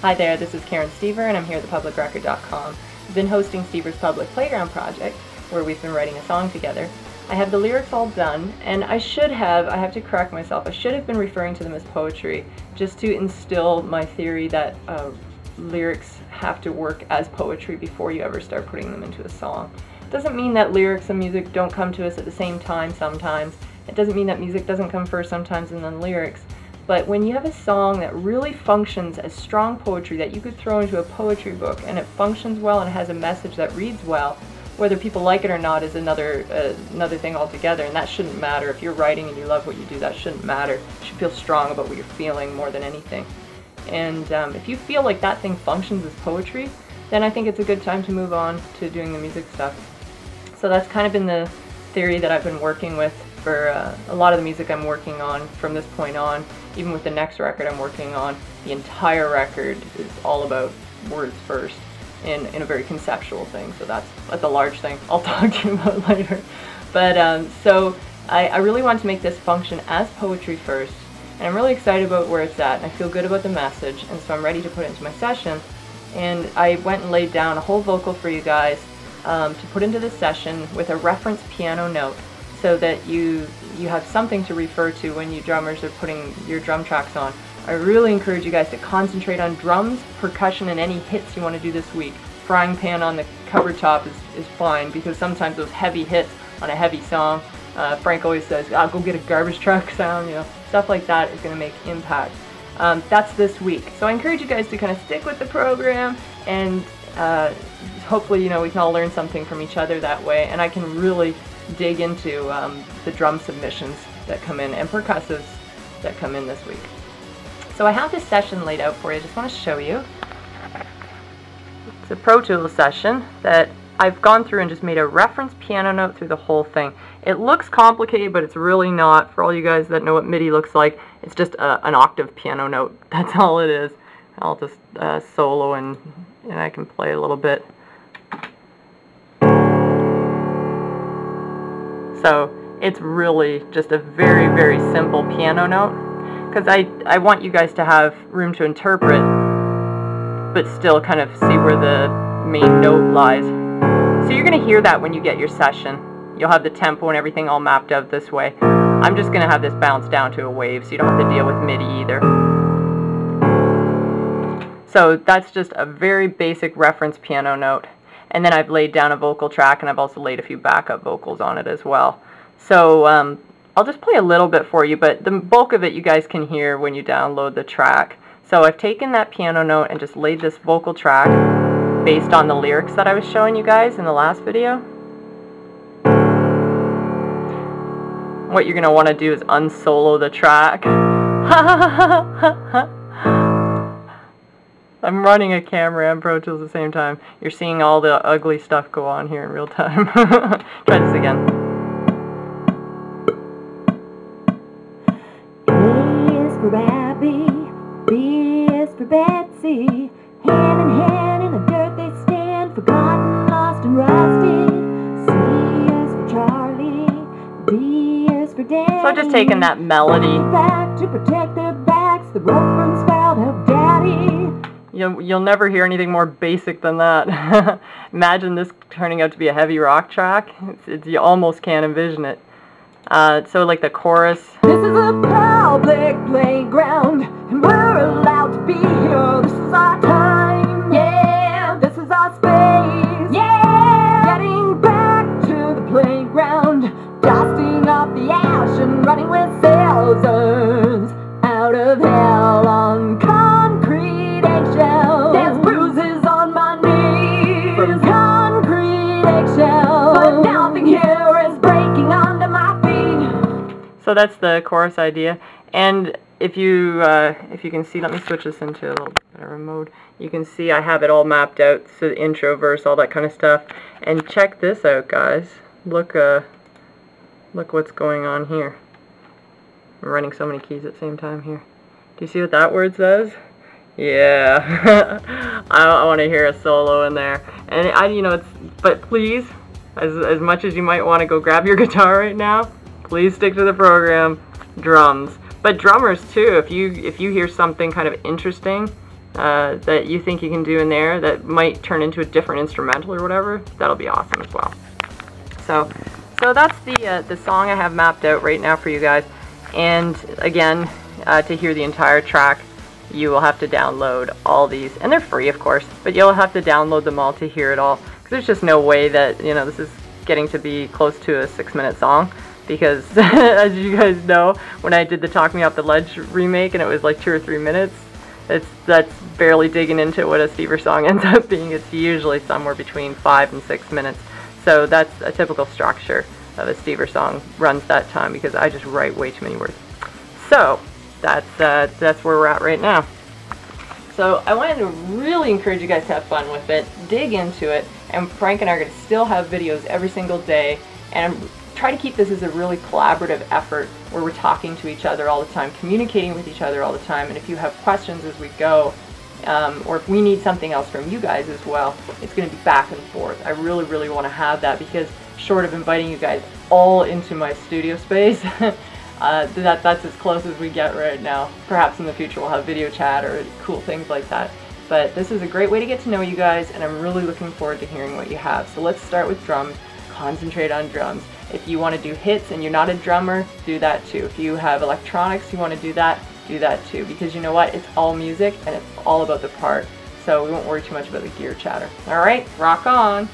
Hi there, this is Karen STEVER and I'm here at thepublicrecord.com. I've been hosting STEVER's Public Playground project, where we've been writing a song together. I have the lyrics all done, and I have to correct myself, I should have been referring to them as poetry, just to instill my theory that lyrics have to work as poetry before you ever start putting them into a song. It doesn't mean that lyrics and music don't come to us at the same time sometimes. It doesn't mean that music doesn't come first sometimes and then lyrics. But when you have a song that really functions as strong poetry that you could throw into a poetry book, and it functions well and has a message that reads well, whether people like it or not is another thing altogether, and that shouldn't matter. If you're writing and you love what you do, that shouldn't matter. You should feel strong about what you're feeling more than anything. And if you feel like that thing functions as poetry, then I think it's a good time to move on to doing the music stuff. So that's kind of been the theory that I've been working with for a lot of the music I'm working on from this point on. Even with the next record I'm working on, the entire record is all about words first in a very conceptual thing. So that's a large thing I'll talk to you about later. But so I really want to make this function as poetry first, and I'm really excited about where it's at, and I feel good about the message, and so I'm ready to put it into my session. And I went and laid down a whole vocal for you guys to put into the session with a reference piano note, so that you have something to refer to when you drummers are putting your drum tracks on. I really encourage you guys to concentrate on drums, percussion, and any hits you want to do this week. Frying pan on the cover top is fine, because sometimes those heavy hits on a heavy song, Frank always says, I'll go get a garbage truck sound, you know, stuff like that is going to make impact. That's this week. So I encourage you guys to kind of stick with the program, and hopefully, you know, we can all learn something from each other that way, and I can really dig into the drum submissions that come in and percussives that come in this week. So I have this session laid out for you. I just want to show you. It's a Pro Tools session that I've gone through and just made a reference piano note through the whole thing. It looks complicated, but it's really not. For all you guys that know what MIDI looks like, it's just an octave piano note. That's all it is. I'll just solo and I can play a little bit. So it's really just a very, very simple piano note, because I want you guys to have room to interpret, but still kind of see where the main note lies. So you're going to hear that when you get your session. You'll have the tempo and everything all mapped out this way. I'm just going to have this bounce down to a wave, so you don't have to deal with MIDI either. So that's just a very basic reference piano note. And then I've laid down a vocal track, and I've also laid a few backup vocals on it as well. So I'll just play a little bit for you, but the bulk of it you guys can hear when you download the track. So I've taken that piano note and just laid this vocal track based on the lyrics that I was showing you guys in the last video. What you're going to want to do is unsolo the track. I'm running a camera and Pro Tools at the same time. You're seeing all the ugly stuff go on here in real time. Try this again. A is for Abby, B is for Betsy. Hand in hand in the dirt they stand, forgotten, lost and rusted. C is for Charlie, D is for Danny. So just taking that melody. Back to protect their backs, the rope runs foul, help Daddy. You'll never hear anything more basic than that. Imagine this turning out to be a heavy rock track. You almost can't envision it. So like the chorus. This is a public playground, and we're allowed to be here. This is our time, yeah. This is our space, yeah. Getting back to the playground, dusting off the ash and running with scissors out of hell on concrete eggshells. There's bruises on my knees from concrete eggshells, but nothing here is breaking under my feet. So that's the chorus idea. And if you can see, let me switch this into a little better mode. You can see I have it all mapped out, so the intro, verse, all that kind of stuff. And check this out, guys. Look what's going on here. I'm running so many keys at the same time here. Do you see what that word says? Yeah. I want to hear a solo in there. And but please, as much as you might want to go grab your guitar right now, please stick to the program. Drums. But drummers too, if you hear something kind of interesting that you think you can do in there that might turn into a different instrumental or whatever, that'll be awesome as well. So that's the song I have mapped out right now for you guys. And again, to hear the entire track, you will have to download all these, and they're free of course, but you'll have to download them all to hear it all, because there's just no way that, you know, this is getting to be close to a 6-minute song, because as you guys know, when I did the Talk Me Off the Ledge remake and it was like 2 or 3 minutes, that's barely digging into what a STEVER song ends up being. It's usually somewhere between 5 and 6 minutes. So that's a typical structure of a STEVER song, runs that time, because I just write way too many words. So that's where we're at right now. So I wanted to really encourage you guys to have fun with it, dig into it, and Frank and I are going to still have videos every single day, and try to keep this as a really collaborative effort where we're talking to each other all the time, communicating with each other all the time, and if you have questions as we go, or if we need something else from you guys as well, it's going to be back and forth. I really, really want to have that, because short of inviting you guys all into my studio space, that's as close as we get right now. Perhaps in the future we'll have video chat or cool things like that. But this is a great way to get to know you guys, and I'm really looking forward to hearing what you have. So let's start with drums. Concentrate on drums. If you want to do hits and you're not a drummer, do that too. If you have electronics, you want to do that too. Because you know what? It's all music and it's all about the part. So we won't worry too much about the gear chatter. Alright, rock on!